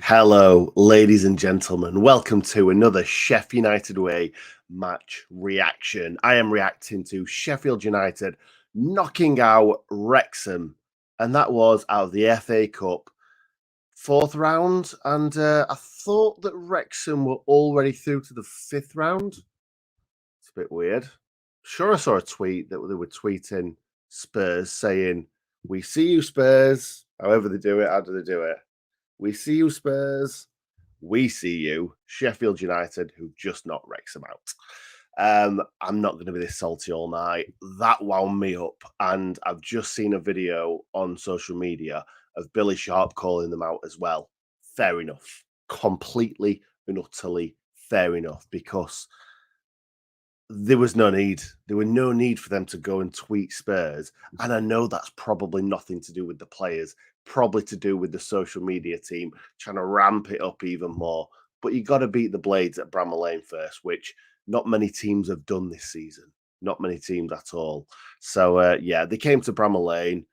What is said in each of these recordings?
Hello, ladies and gentlemen. Welcome to another Sheffield United Way match reaction. I am reacting to Sheffield United knocking out Wrexham, and that was out of the FA Cup fourth round. And I thought that Wrexham were already through to the fifth round. It's a bit weird. Sure, I saw a tweet that they were tweeting Spurs saying, "We see you, Spurs." However they do it, how do they do it? We see you, Spurs. We see you, Sheffield United, who just knocked Wrexham out. I'm not going to be this salty all night. That wound me up. And I've just seen a video on social media of Billy Sharp calling them out as well. Fair enough. Completely and utterly fair enough, because there was no need. There were no need for them to go and tweet Spurs. And I know that's probably nothing to do with the players, probably to do with the social media team trying to ramp it up even more. But you got to beat the Blades at Bramall Lane first, which not many teams have done this season. Not many teams at all. So, yeah, they came to Bramall Lane.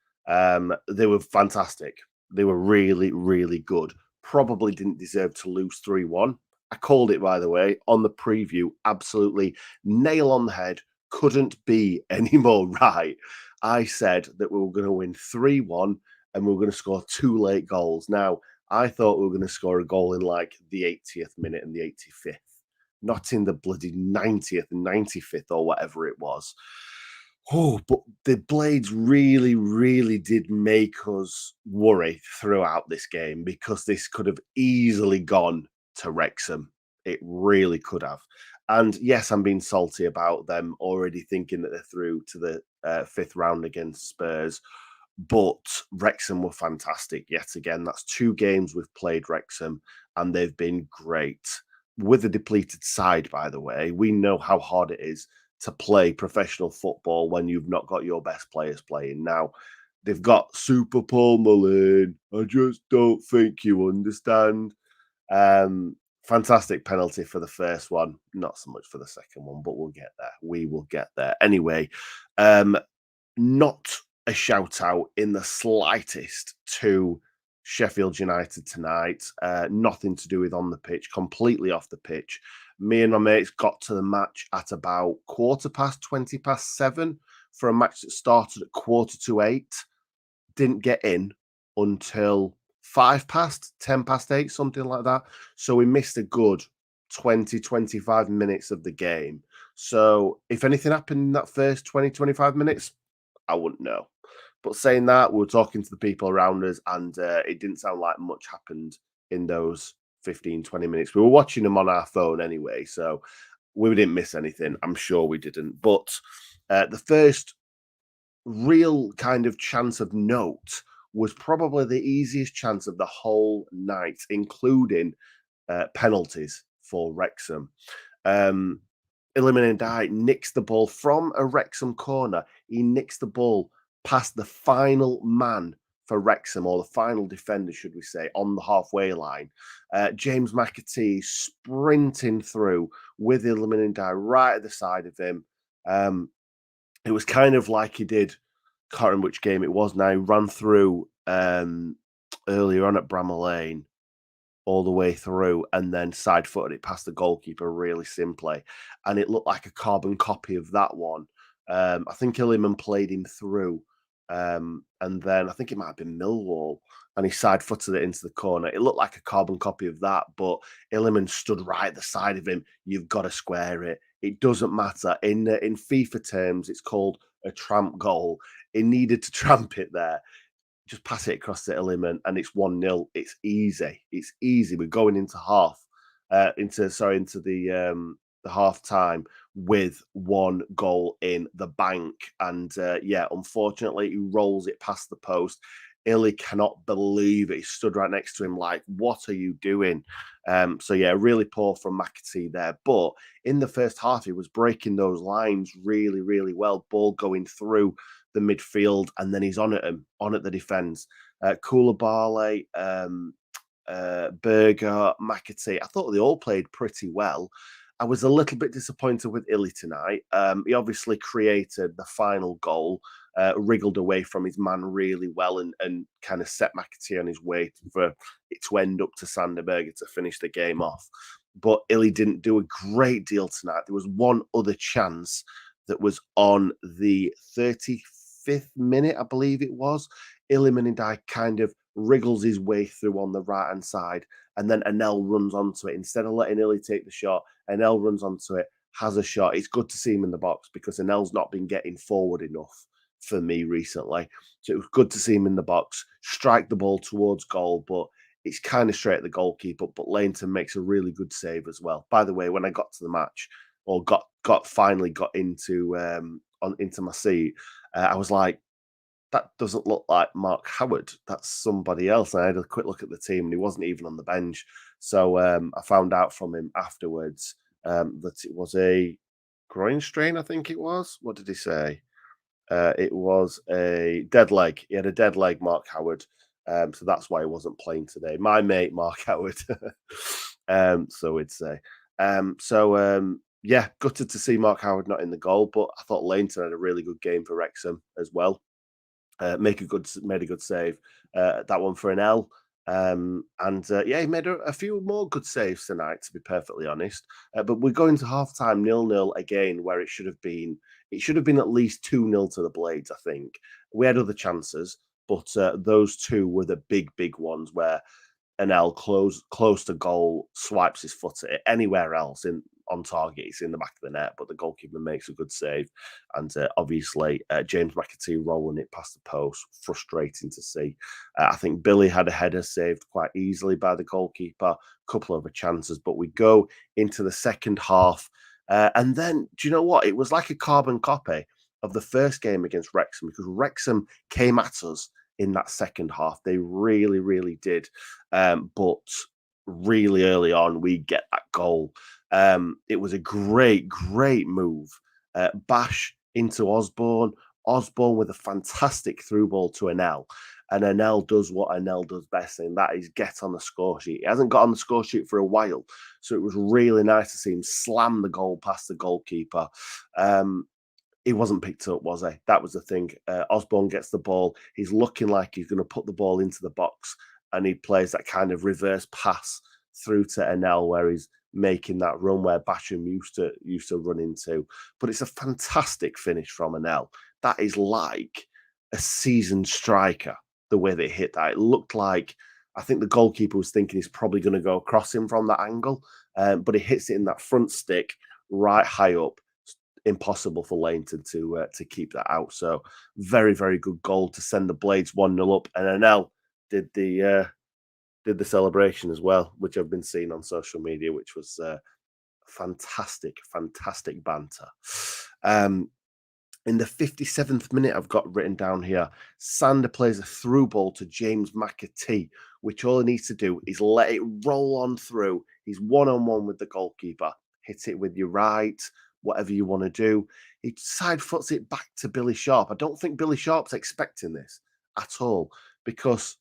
They were fantastic. They were really, really good. Probably didn't deserve to lose 3-1. I called it, by the way, on the preview. Absolutely nail on the head. Couldn't be any more right. I said that we were going to win 3-1 and we were going to score 2 late goals. Now, I thought we were going to score a goal in like the 80th minute and the 85th, not in the bloody 90th and 95th or whatever it was. Oh, but the Blades really, really did make us worry throughout this game, because this could have easily gone to Wrexham. It really could have. And yes, I'm being salty about them already thinking that they're through to the fifth round against Spurs. But Wrexham were fantastic yet again. That's 2 games we've played Wrexham, and they've been great. With a depleted side, by the way, we know how hard it is to play professional football when you've not got your best players playing. Now, they've got Super Paul Mullin. I just don't think you understand. Fantastic penalty for the first one, not so much for the second one, but we'll get there. We will get there. Anyway, not a shout out in the slightest to Sheffield United tonight. Nothing to do with on the pitch, completely off the pitch. Me and my mates got to the match at about 7:15 for a match that started at 7:45. Didn't get in until 10 past 8, something like that. So we missed a good 20-25 minutes of the game. So if anything happened in that first 20-25 minutes, I wouldn't know. But saying that, we were talking to the people around us, and it didn't sound like much happened in those 15-20 minutes. We were watching them on our phone anyway, so we didn't miss anything. I'm sure we didn't. But the first real kind of chance of note was probably the easiest chance of the whole night, including penalties for Wrexham. Iliman Ndiaye nicks the ball from a Wrexham corner. He nicks the ball past the final man for Wrexham, or the final defender, should we say, on the halfway line. James McAtee sprinting through with Iliman Ndiaye right at the side of him. It was kind of like he did, can't remember which game it was now, he ran through earlier on at Bramall Lane, all the way through, and then side-footed it past the goalkeeper really simply. And it looked like a carbon copy of that one. I think Illiman played him through, and then I think it might have been Millwall, and he side-footed it into the corner. It looked like a carbon copy of that, but Illiman stood right at the side of him. You've got to square it. It doesn't matter. In FIFA terms, it's called a tramp goal. It needed to tramp it there. Just pass it across to Illiman, and it's 1-0. It's easy. It's easy. We're going into the half time with 1 goal in the bank. And yeah, unfortunately, he rolls it past the post. Illy cannot believe it. He stood right next to him like, what are you doing? So yeah, really poor from McAtee there. But in the first half, he was breaking those lines really, really well. Ball going through the midfield, and then he's on at him, on at the defence. Koulibaly, Berger, McAtee, I thought they all played pretty well. I was a little bit disappointed with Illy tonight. He obviously created the final goal. wriggled away from his man really well and kind of set McAtee on his way for it to end up to Sanderberger to finish the game off. But Illy didn't do a great deal tonight. There was one other chance that was on the 35th minute, I believe it was. Ilimanidai kind of wriggles his way through on the right-hand side, and then Anel runs onto it. Instead of letting Illy take the shot, Anel runs onto it, has a shot. It's good to see him in the box because Anel's not been getting forward enough for me recently. So it was good to see him in the box, strike the ball towards goal, but it's kind of straight at the goalkeeper. But Lainton makes a really good save as well. By the way, when I got to the match, or finally got into into my seat, I was like, that doesn't look like Mark Howard. That's somebody else. And I had a quick look at the team, and he wasn't even on the bench. So I found out from him afterwards that it was a groin strain. I think it was. What did he say? It was a dead leg. He had a dead leg, Mark Howard. So that's why he wasn't playing today. My mate, Mark Howard. So we'd say. Yeah, gutted to see Mark Howard not in the goal, but I thought Lainton had a really good game for Wrexham as well. Made a good save. That one for an L. Yeah, he made a few more good saves tonight, to be perfectly honest. But we're going to half time 0-0 again, where it should have been at least 2-0 to the Blades, I think. We had other chances, but those two were the big ones where Anel close to goal, swipes his foot at it. Anywhere else on target, it's in the back of the net, but the goalkeeper makes a good save. And obviously, James McAtee rolling it past the post, frustrating to see. I think Billy had a header saved quite easily by the goalkeeper, a couple of other chances, but we go into the second half. And then, do you know what? It was like a carbon copy of the first game against Wrexham, because Wrexham came at us in that second half. They really did. But really early on, we get that goal. It was a great move. Bash into Osborne. Osborne with a fantastic through ball to Anel. And Anel does what Anel does best, and that is get on the score sheet. He hasn't got on the score sheet for a while, so it was really nice to see him slam the goal past the goalkeeper. He wasn't picked up, was he? That was the thing. Osborne gets the ball. He's looking like he's going to put the ball into the box, and he plays that kind of reverse pass through to Anel, where he's making that run where Basham used to run into. But it's a fantastic finish from Anel. That is like a seasoned striker, the way they hit that. It looked like, I think the goalkeeper was thinking he's probably going to go across him from that angle, but he hits it in that front stick right high up. Impossible for Lainton to keep that out. So very good goal to send the Blades 1-0 up, and Anel did the celebration as well, which I've been seeing on social media, which was fantastic banter. In the 57th minute, I've got written down here, Sander plays a through ball to James McAtee, which all he needs to do is let it roll on through. He's one-on-one with the goalkeeper. Hit it with your right, whatever you want to do. He side foots it back to Billy Sharp. I don't think Billy Sharp's expecting this at all, because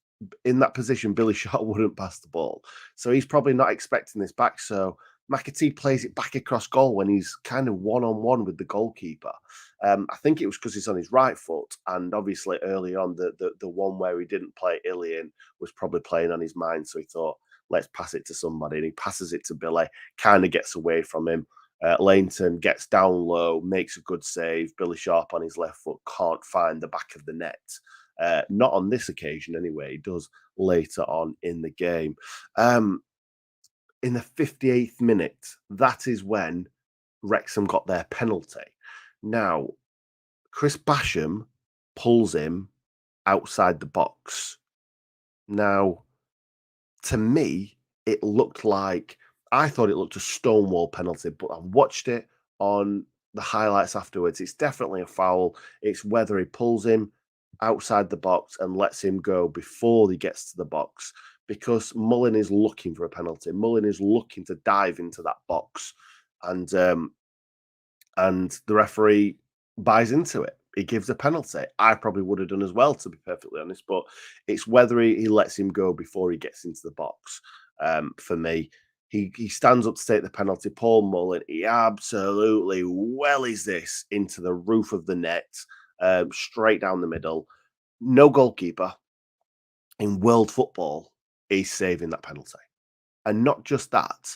in that position, Billy Sharp wouldn't pass the ball. So he's probably not expecting this back. So McAtee plays it back across goal when he's kind of one-on-one with the goalkeeper. I think it was because he's on his right foot, and obviously early on, the one where he didn't play Illy in was probably playing on his mind. So he thought, let's pass it to somebody, and he passes it to Billy, kind of gets away from him. Lainton gets down low, makes a good save. Billy Sharp on his left foot can't find the back of the net. Not on this occasion, anyway. He does later on in the game. In the 58th minute, that is when Wrexham got their penalty. Now, Chris Basham pulls him outside the box. Now, to me, it looked like, I thought it looked a stonewall penalty, but I watched it on the highlights afterwards. It's definitely a foul. It's whether he pulls him outside the box and lets him go before he gets to the box, because Mullin is looking for a penalty. Mullin is looking to dive into that box, and the referee buys into it. He gives a penalty. I probably would have done as well, to be perfectly honest, but it's whether he lets him go before he gets into the box. For me, he stands up to take the penalty. Paul Mullin, he absolutely wellies this into the roof of the net. straight down the middle. No goalkeeper in world football is saving that penalty. And not just that,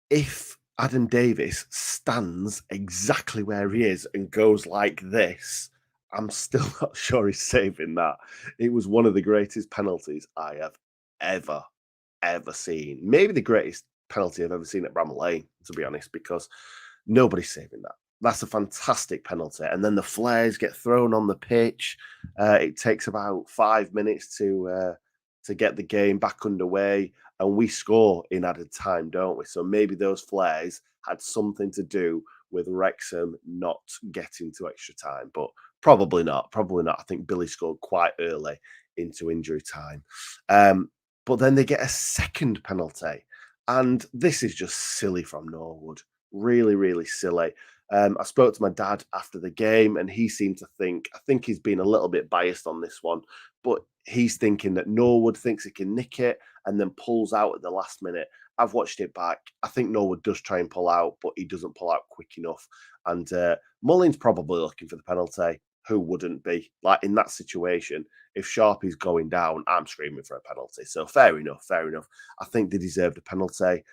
if Adam Davis stands exactly where he is and goes like this, I'm still not sure he's saving that. It was one of the greatest penalties I have ever, ever seen. Maybe the greatest penalty I've ever seen at Bramall Lane, to be honest, because nobody's saving that. That's a fantastic penalty. And then the flares get thrown on the pitch. It takes about 5 minutes to get the game back underway, and we score in added time, don't we? So maybe those flares had something to do with Wrexham not getting to extra time, but probably not. Probably not. I think Billy scored quite early into injury time. But then they get a second penalty. And this is just silly from Norwood. Really, really silly. I spoke to my dad after the game, and he seemed to think, I think he's been a little bit biased on this one, but he's thinking that Norwood thinks he can nick it and then pulls out at the last minute. I've watched it back. I think Norwood does try and pull out, but he doesn't pull out quick enough. And Mullins probably looking for the penalty. Who wouldn't be? Like in that situation, if Sharpie's going down, I'm screaming for a penalty. So fair enough, fair enough. I think they deserved a penalty.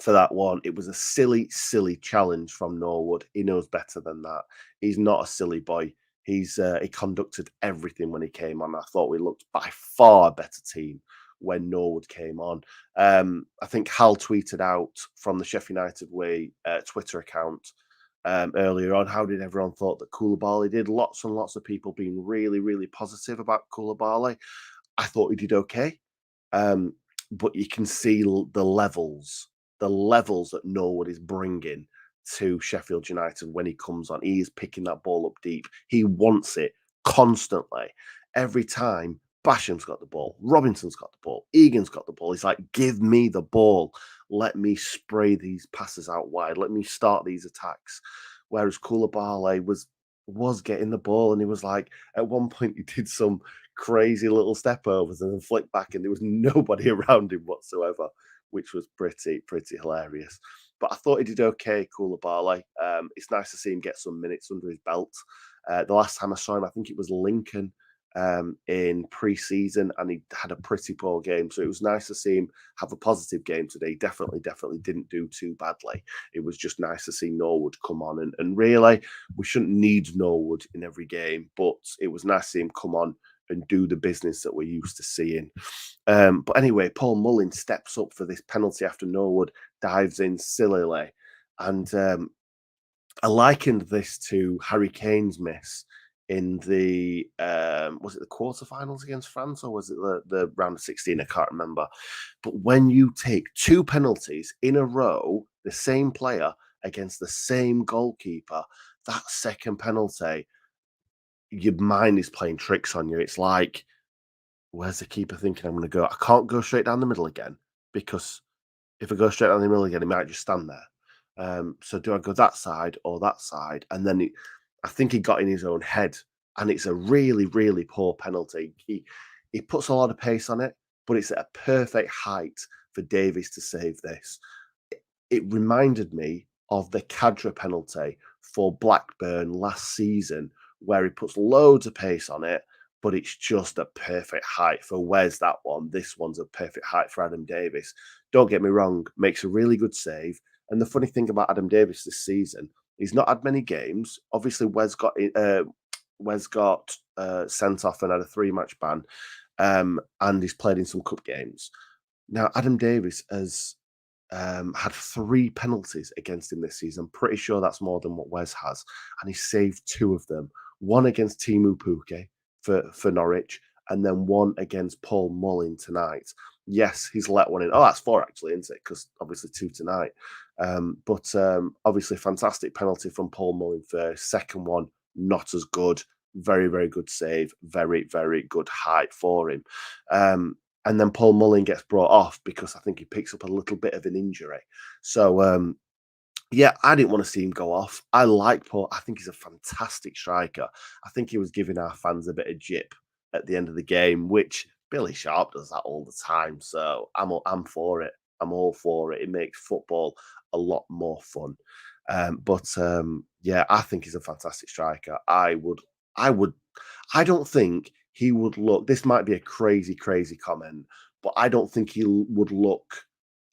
For that one. It was a silly, silly challenge from Norwood. He knows better than that. He's not a silly boy. He conducted everything when he came on. I thought we looked by far a better team when Norwood came on. I think Hal tweeted out from the Sheffield United Way Twitter account earlier on. How did everyone thought that Koulibaly did? Lots and lots of people being really, really positive about Koulibaly. I thought he did okay. But you can see the levels that Norwood is bringing to Sheffield United when he comes on. He is picking that ball up deep. He wants it constantly. Every time Basham's got the ball, Robinson's got the ball, Egan's got the ball. He's like, give me the ball. Let me spray these passes out wide. Let me start these attacks. Whereas Koulibaly was getting the ball, and he was like, at one point he did some crazy little step overs and then flicked back, and there was nobody around him whatsoever, which was pretty hilarious. But I thought he did okay, Koulibaly. It's nice to see him get some minutes under his belt. The last time I saw him, I think it was Lincoln in pre-season, and he had a pretty poor game. So it was nice to see him have a positive game today. Definitely didn't do too badly. It was just nice to see Norwood come on. And really, we shouldn't need Norwood in every game, but it was nice to see him come on and do the business that we're used to seeing. But anyway, Paul Mullin steps up for this penalty after Norwood dives in sillily. And I likened this to Harry Kane's miss in the was it the quarterfinals against France, or was it the round of 16? I can't remember. But when you take two penalties in a row, the same player against the same goalkeeper, that second penalty, your mind is playing tricks on you. It's like, where's the keeper thinking I'm going to go? I can't go straight down the middle again, because if I go straight down the middle again, he might just stand there. So do I go that side or that side? And then I think he got in his own head, and it's a really, really poor penalty. He puts a lot of pace on it, but it's at a perfect height for Davies to save this. It reminded me of the Cadra penalty for Blackburn last season, where he puts loads of pace on it, but it's just a perfect height for Wes, that one. This one's a perfect height for Adam Davis. Don't get me wrong, makes a really good save. And the funny thing about Adam Davis this season, he's not had many games. Obviously, Wes got sent off and had a 3-match ban, and he's played in some cup games. Now, Adam Davis has had 3 penalties against him this season. I'm pretty sure that's more than what Wes has, and he saved 2 of them. One against Timu Puke for Norwich, and then one against Paul Mullin tonight. Yes, he's let one in. Oh, that's 4 actually, isn't it? Because obviously 2 tonight. But obviously fantastic penalty from Paul Mullin first. Second one, not as good. Very, very good save. Very, very good height for him. And then Paul Mullin gets brought off because I think he picks up a little bit of an injury. So, yeah, I didn't want to see him go off. I like Paul. I think he's a fantastic striker. I think he was giving our fans a bit of jip at the end of the game, which Billy Sharp does that all the time. So I'm for it. I'm all for it. It makes football a lot more fun. Yeah, I think he's a fantastic striker. I would, I don't think he would look. This might be a crazy, crazy comment, but I don't think he would look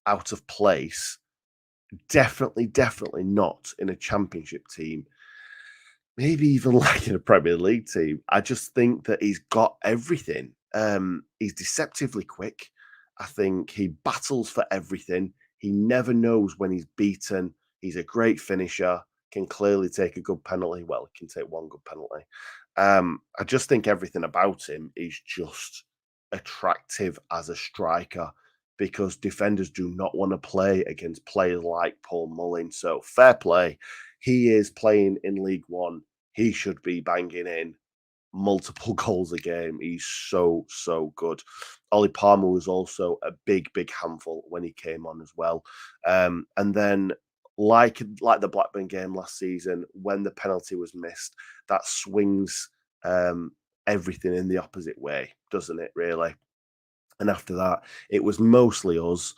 out of place. Definitely, definitely not in a championship team, maybe even like in a Premier League team. I just think that he's got everything. He's deceptively quick. I think he battles for everything. He never knows when he's beaten. He's a great finisher, can clearly take a good penalty. Well, he can take one good penalty. I just think everything about him is just attractive as a striker because defenders do not want to play against players like Paul Mullin. So fair play. He is playing in League One. He should be banging in multiple goals a game. He's so, so good. Ollie Palmer was also a big, big handful when he came on as well. And then like the Blackburn game last season, when the penalty was missed, that swings um, everything in the opposite way, doesn't it? Really. And after that, it was mostly us.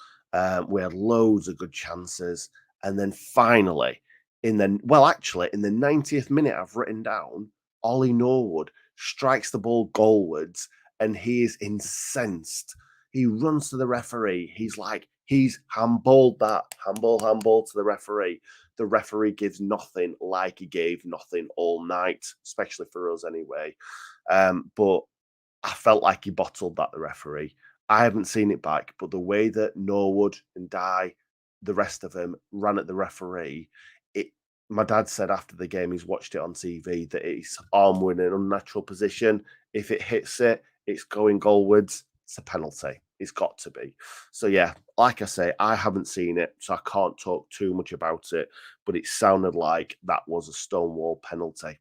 We had loads of good chances. And then finally, actually, in the 90th minute, I've written down Ollie Norwood strikes the ball goalwards and he is incensed. He runs to the referee. He's handballed that, handball to the referee. The referee gives nothing like he gave nothing all night, especially for us anyway. But I felt like he bottled that, the referee. I haven't seen it back, but the way that Norwood and the rest of them, ran at the referee, it. My dad said after the game he's watched it on TV that his arm were in an unnatural position. If it hits it, it's going goalwards. It's a penalty. It's got to be. So yeah, like I say, I haven't seen it, so I can't talk too much about it. But it sounded like that was a stonewall penalty.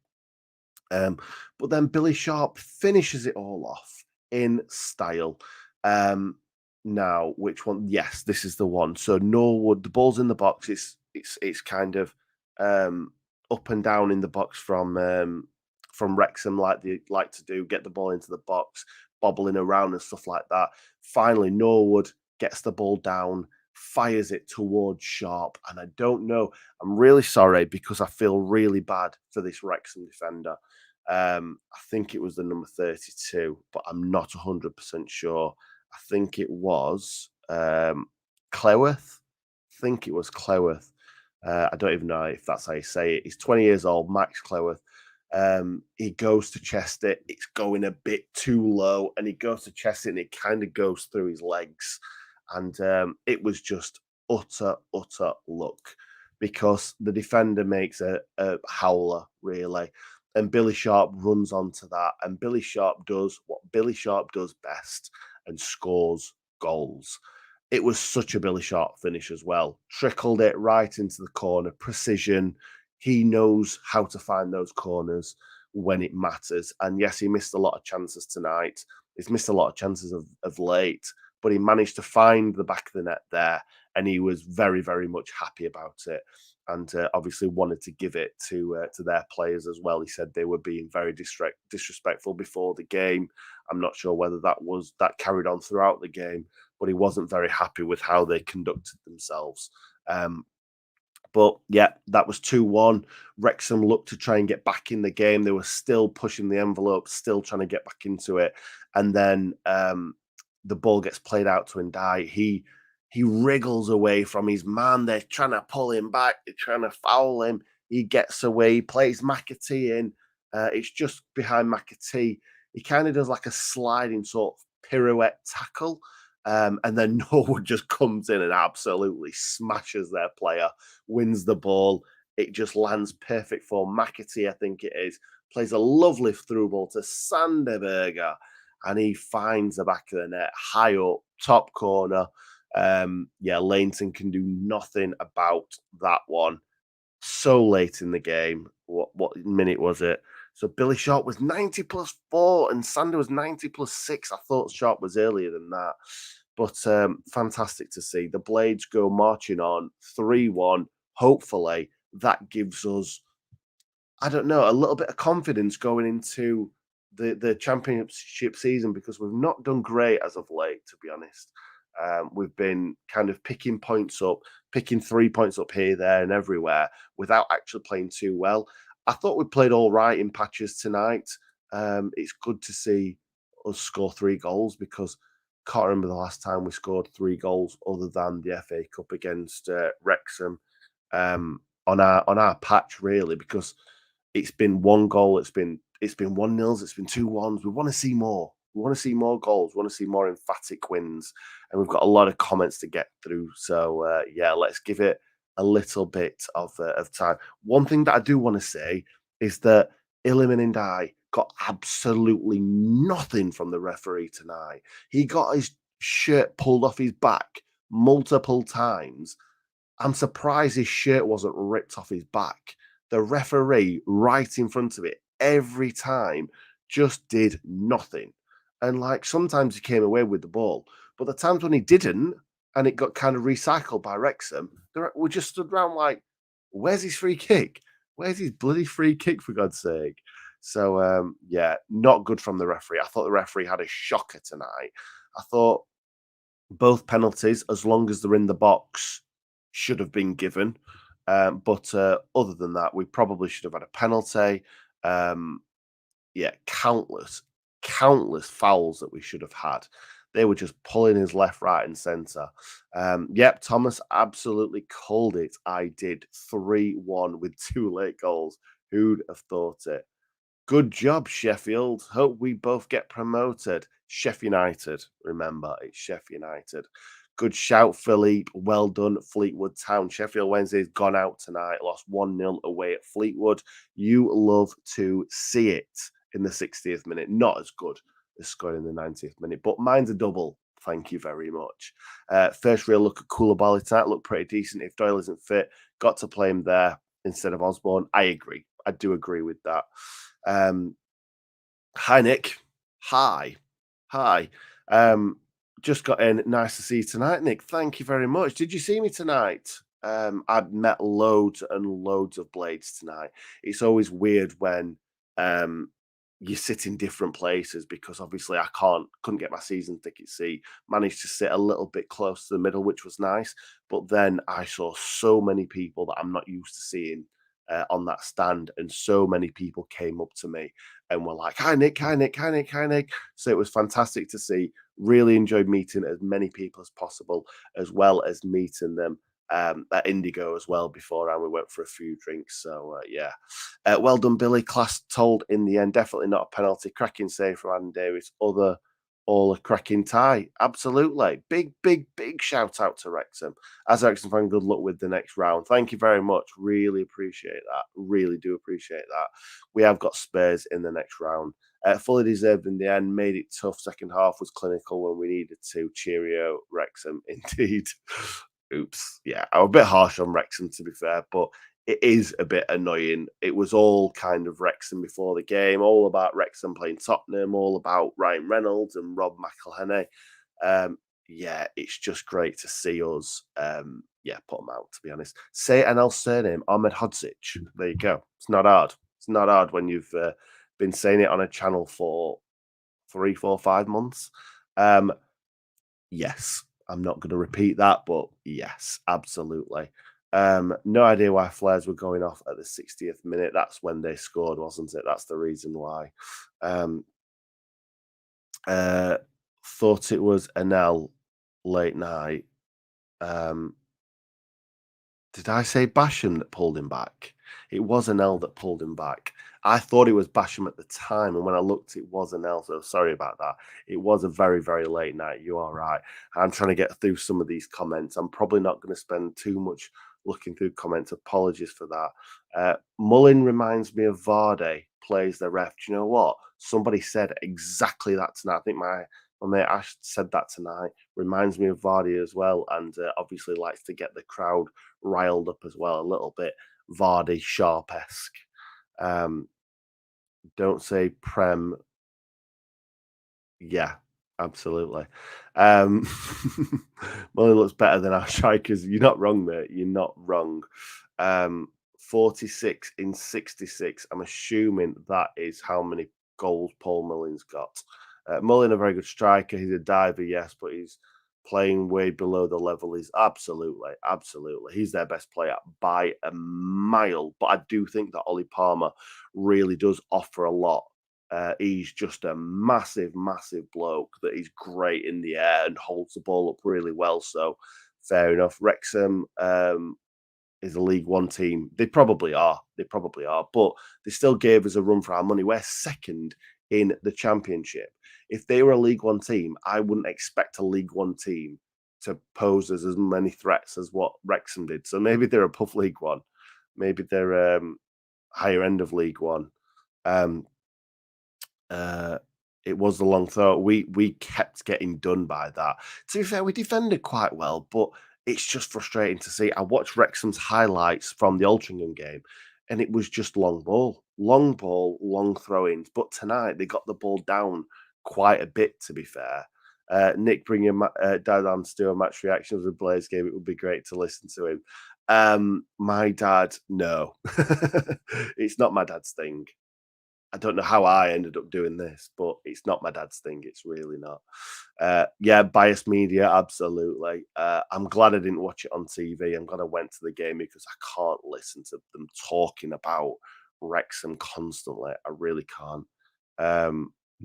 Um, but then Billy Sharp finishes it all off in style. Um, Now, which one? Yes, this is the one. So Norwood, the ball's in the box. It's kind of um, up and down in the box from Wrexham, like they like to do, get the ball into the box, bobbling around and stuff like that. Finally, Norwood gets the ball down, fires it towards Sharp, and I don't know. I'm really sorry because I feel really bad for this Wrexham defender. I think it was the number 32, but I'm not 100% sure. I think it was Cleworth. I think it was Cleworth. I don't even know if that's how you say it. He's 20 years old, Max Cleworth. He goes to chest it. It's going a bit too low, and he goes to chest it, and it kind of goes through his legs. And it was just utter luck because the defender makes a howler, really. And Billy Sharp runs onto that, and Billy Sharp does what Billy Sharp does best and scores goals. It was such a Billy Sharp finish as well. Trickled it right into the corner, precision. He knows how to find those corners when it matters. And yes, he missed a lot of chances tonight. He's missed a lot of chances of late, but he managed to find the back of the net there, and he was very, very much happy about it. And obviously wanted to give it to their players as well. He said they were being very disrespectful before the game. I'm not sure whether that carried on throughout the game, but he wasn't very happy with how they conducted themselves. Um, but yeah, that was 2-1. Wrexham looked to try and get back in the game. They were still pushing the envelope, still trying to get back into it. And then the ball gets played out to Ndai. He wriggles away from his man. They're trying to pull him back. They're trying to foul him. He gets away. He plays McAtee in. It's just behind McAtee. He kind of does like a sliding sort of pirouette tackle. And then Norwood just comes in and absolutely smashes their player, wins the ball. It just lands perfect for McAtee, I think it is. Plays a lovely through ball to Sanderberger, and he finds the back of the net, high up, top corner. Yeah, Laneton can do nothing about that one. So late in the game. What minute was it? So Billy Sharp was 90 plus 4 and Sander was 90 plus 6. I thought Sharp was earlier than that. But fantastic to see. The Blades go marching on 3-1. Hopefully that gives us, I don't know, a little bit of confidence going into the championship season because we've not done great as of late, to be honest. We've been kind of picking points up, picking 3 points up here, there, and everywhere without actually playing too well. I thought we played all right in patches tonight. It's good to see us score 3 goals because can't remember the last time we scored 3 goals other than the FA Cup against Wrexham on our patch really because it's been 1 goal, it's been 1-0s, it's been 2-1s. We want to see more. We want to see more goals. We want to see more emphatic wins, and we've got a lot of comments to get through. So yeah, let's give it a little bit of time. One thing that I do want to say is that Iliman and I got absolutely nothing from the referee tonight. He got his shirt pulled off his back multiple times. I'm surprised his shirt wasn't ripped off his back. The referee, right in front of it, every time just did nothing. And like sometimes he came away with the ball, but the times when he didn't and it got kind of recycled by Wrexham, we just stood around like, where's his free kick? Where's his bloody free kick, for God's sake? So, yeah, not good from the referee. I thought the referee had a shocker tonight. I thought both penalties, as long as they're in the box, should have been given. But other than that, we probably should have had a penalty. Um, yeah, countless fouls that we should have had. They were just pulling his left, right, and centre. Yep, Thomas absolutely called it. I did 3-1 with 2 late goals. Who'd have thought it? Good job, Sheffield. Hope we both get promoted. Sheffield United. Remember, it's Sheffield United. Good shout, Philippe. Well done, Fleetwood Town. Sheffield Wednesday's gone out tonight, lost 1-0 away at Fleetwood. You love to see it in the 60th minute. Not as good as scoring in the 90th minute, but mine's a double. Thank you very much. First real look at Koulibaly tonight. Looked pretty decent. If Doyle isn't fit, got to play him there instead of Osborne. I agree. I do agree with that. Hi, Nick. Hi. Hi. Just got in. Nice to see you tonight, Nick. Thank you very much. Did you see me tonight? I've met loads and loads of blades tonight. It's always weird when you sit in different places because obviously I couldn't get my season ticket seat. Managed to sit a little bit close to the middle, which was nice. But then I saw so many people that I'm not used to seeing on that stand, and so many people came up to me and were like, "Hi Nick, hi Nick, hi Nick, hi Nick." So it was fantastic to see. Really enjoyed meeting as many people as possible, as well as meeting them at Indigo as well before, and we went for a few drinks. So yeah, well done, Billy. Class told in the end, definitely not a penalty. Cracking save from Adam Davis. All a cracking tie. Absolutely. Big shout out to Wrexham. As a Wrexham fan, good luck with the next round. Thank you very much. Really appreciate that. Really do appreciate that. We have got Spurs in the next round. Fully deserved in the end. Made it tough. Second half was clinical when we needed to. Cheerio, Wrexham, indeed. Oops. Yeah, I'm a bit harsh on Wrexham, to be fair, but it is a bit annoying. It was all kind of Wrexham before the game, all about Wrexham playing Tottenham, all about Ryan Reynolds and Rob McElhenney. Yeah, it's just great to see us. Yeah, put them out, to be honest. Say NL surname, Ahmed Hodzic. There you go. It's not hard. It's not hard when you've been saying it on a channel for 3, 4, 5 months. Yes, I'm not going to repeat that, but yes, absolutely. No idea why flares were going off at the 60th minute. That's when they scored, wasn't it? That's the reason why. Um, thought it was an L late night. Did I say Basham that pulled him back? It was an L that pulled him back. I thought it was Basham at the time, and when I looked, it was an L. So sorry about that. It was a very late night. You are right. I'm trying to get through some of these comments. I'm probably not going to spend too much looking through comments. Apologies for that. Mullin reminds me of Vardy, plays the ref. Do you know what? Somebody said exactly that tonight. I think my mate Ash said that tonight. Reminds me of Vardy as well, and obviously likes to get the crowd riled up as well a little bit. Vardy sharp-esque. Don't say Prem. Yeah, absolutely. Well, it looks better than our strikers. You're not wrong, mate. You're not wrong. 46 in 66. I'm assuming that is how many goals Paul Mullin's got. Mullin, a very good striker. He's a diver, yes, but he's playing way below the level is absolutely, absolutely. He's their best player by a mile. But I do think that Ollie Palmer really does offer a lot. He's just a massive, massive bloke that is great in the air and holds the ball up really well. So fair enough. Wrexham is a League One team. They probably are. They probably are. But they still gave us a run for our money. We're second in the Championship. If they were a League One team, I wouldn't expect a League One team to pose as many threats as what Wrexham did. So maybe they're above League One. Maybe they're higher end of League One. Um, uh, it was the long throw. We kept getting done by that. To be fair, we defended quite well, but it's just frustrating to see. I watched Wrexham's highlights from the Altrincham game, and it was just long ball, long throw-ins. But tonight they got the ball down quite a bit. To be fair, Nick, bring your dad on to do a match reaction of the Blaze game. It would be great to listen to him. My dad, no, it's not my dad's thing. I don't know how I ended up doing this, but it's not my dad's thing. It's really not. Yeah, biased media, absolutely. I'm glad I didn't watch it on TV. I'm glad I went to the game because I can't listen to them talking about Wrexham constantly. I really can't.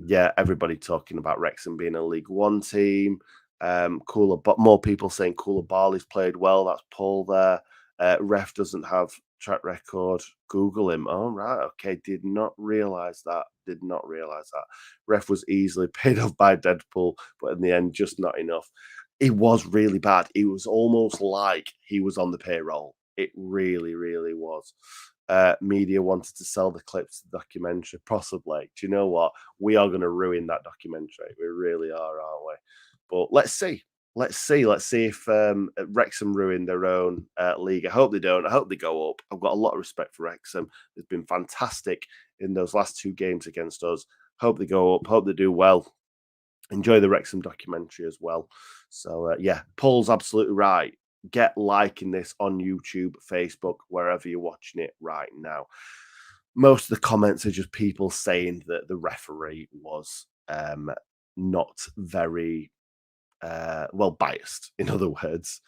Yeah, everybody talking about Wrexham being a League One team. Cooler, but more people saying Cooler Barley's played well. That's Paul there. Ref doesn't have track record. Google him. Oh, right. Okay. Did not realize that. Did not realize that. Ref was easily paid off by Deadpool, but in the end, just not enough. It was really bad. It was almost like he was on the payroll. It really, really was. Media wanted to sell the clips to the documentary, possibly. Do you know what? We are going to ruin that documentary. We really are, aren't we? But let's see. Let's see. Let's see if Wrexham ruin their own league. I hope they don't. I hope they go up. I've got a lot of respect for Wrexham. They've been fantastic in those last 2 games against us. Hope they go up. Hope they do well. Enjoy the Wrexham documentary as well. So, yeah, Paul's absolutely right. Get liking this on YouTube, Facebook, wherever you're watching it right now. Most of the comments are just people saying that the referee was not very well, biased, in other words.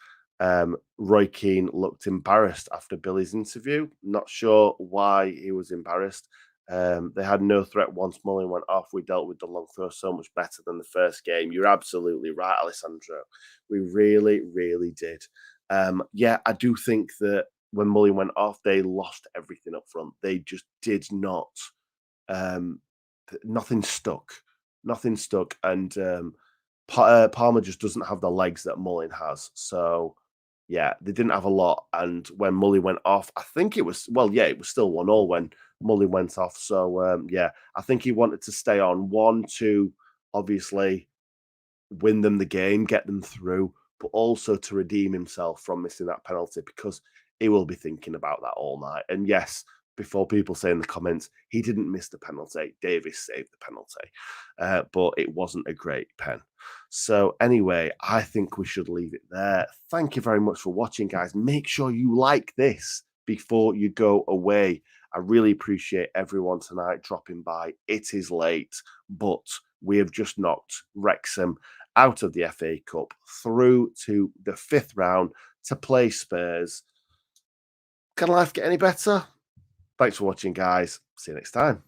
Roy Keane looked embarrassed after Billy's interview. Not sure why he was embarrassed. They had no threat once Mullin went off. We dealt with the long throw so much better than the first game. You're absolutely right, Alessandro. We really, really did. Yeah, I do think that when Mullin went off, they lost everything up front. They just did not. Um, Nothing stuck. Nothing stuck. And Palmer just doesn't have the legs that Mullin has. So, yeah, they didn't have a lot. And when Mullin went off, I think it was, well, yeah, it was still 1-1 when Mullin went off. So, yeah, I think he wanted to stay on 1-2, obviously win them the game, get them through, but also to redeem himself from missing that penalty because he will be thinking about that all night. And yes, before people say in the comments, he didn't miss the penalty. Davis saved the penalty, but it wasn't a great pen. So anyway, I think we should leave it there. Thank you very much for watching, guys. Make sure you like this before you go away. I really appreciate everyone tonight dropping by. It is late, but we have just knocked Wrexham out of the FA Cup through to the 5th round to play Spurs. Can life get any better? Thanks for watching, guys. See you next time.